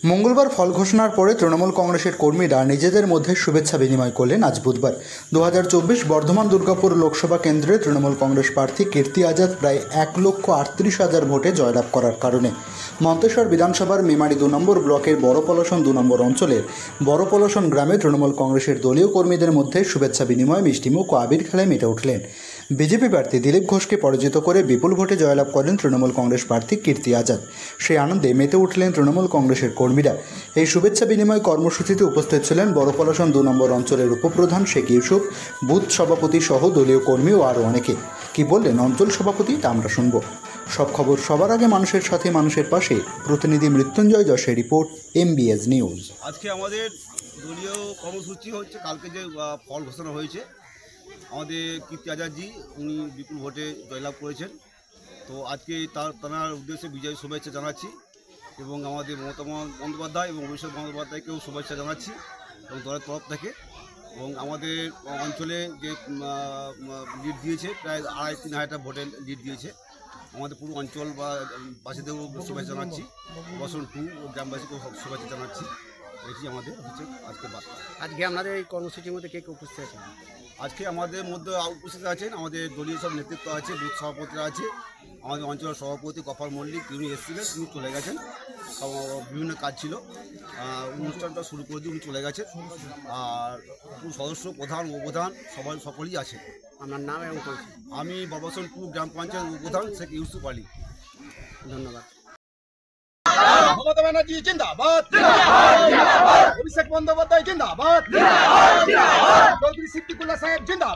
মঙ্গলবার ফল ঘোষণার পরে তৃণমূল কংগ্রেসের কর্মীরা নিজেদের মধ্যে শুভেচ্ছা বিনিময় করলেন আজ বুধবার। 2024 বর্ধমান দুর্গাপুর লোকসভা কেন্দ্রে তৃণমূল কংগ্রেস প্রার্থী কীর্তি আজাদ প্রায় 1,38,000 ভোটে জয়লাভ করার কারণে মন্তেশ্বর বিধানসভার মেমারি 2 নম্বর ব্লকের বড়পলাশন 2 নম্বর অঞ্চলের বড়পলাশন গ্রামে তৃণমূল কংগ্রেসের দলীয় কর্মীদের মধ্যে শুভেচ্ছা বিনিময়, মিষ্টিমুখ ও আবির খেলায় মেতে উঠলেন। বিজেপি প্রার্থী দিলীপ ঘোষকে পরাজিত করে বিপুল ভোটে জয়লাভ করেন তৃণমূল কংগ্রেস প্রার্থী কীর্তি আজাদ। সেই আনন্দে মেতে উঠলেন তৃণমূল কংগ্রেসের কর্মীরা। এই শুভেচ্ছা বিনিময় কর্মসূচিতে উপস্থিত ছিলেন বড়পলাশন 2 নম্বর অঞ্চলের উপপ্রধান শেখ ইউসুফ, বুথ সভাপতি সহ দলীয় কর্মী ও আরও অনেকে। কি বললেন অঞ্চল সভাপতি তা আমরা শুনব। সব খবর সবার আগে মানুষের সাথে মানুষের পাশে, প্রতিনিধি মৃত্যুঞ্জয় যশের রিপোর্ট, MBS নিউজ। আজকে আমাদের দলীয় কর্মসূচি হচ্ছে, কালকে যে ফল ঘোষণা হয়েছে, আমাদের কীর্তি আজাদজি উনি বিপুল ভোটে জয়লাভ করেছেন। তো আজকে তার উদ্দেশ্যে বিজয় শুভেচ্ছা জানাচ্ছি এবং আমাদের মমতা বন্দ্যোপাধ্যায় এবং অভিষেক বন্দ্যোপাধ্যায়কেও শুভেচ্ছা জানাচ্ছি এবং দলের তরফ থেকে। এবং আমাদের অঞ্চলে যে লিড দিয়েছে, প্রায় 2,5-3 হাজার ভোটের লিড দিয়েছে। আমাদের পুরো অঞ্চল বা বাসীদেরও শুভেচ্ছা জানাচ্ছি, বসন 2 ও গ্রামবাসীকেও শুভেচ্ছা জানাচ্ছি। এটি আমাদের হচ্ছে আজকে বার্তা। আজকে আপনাদের এই কর্মসূচির মধ্যে কে কে উপস্থিত আছেন? আজকে আমাদের মধ্যে উপস্থিত আছেন আমাদের দলীয় সব নেতৃত্ব আছে, বুথ সভাপতিরা আছে। আমাদের অঞ্চলের সভাপতি কপাল মল্লিক, তিনি এসেছিলেন, তিনি চলে গেছেন, বিভিন্ন কাজ ছিল, অনুষ্ঠানটা শুরু করে দিয়ে উনি চলে গেছেন। আর সদস্য, প্রধান, উপপ্রধান সকলেই আছে। আপনার নাম এবং পরিচয়? আমি বাবাসনপুর গ্রাম পঞ্চায়েত উপপ্রধান শেখ ইউসুফ আলী। ধন্যবাদ। মমতা ব্যানার্জি জিন্দাবাদ, অভিষেক বন্দ্যোপাধ্যায় জিন্দাবাদ, চৌধুরী সিদ্দিকুল্লাহ সাহেব জিন্দাবাদ।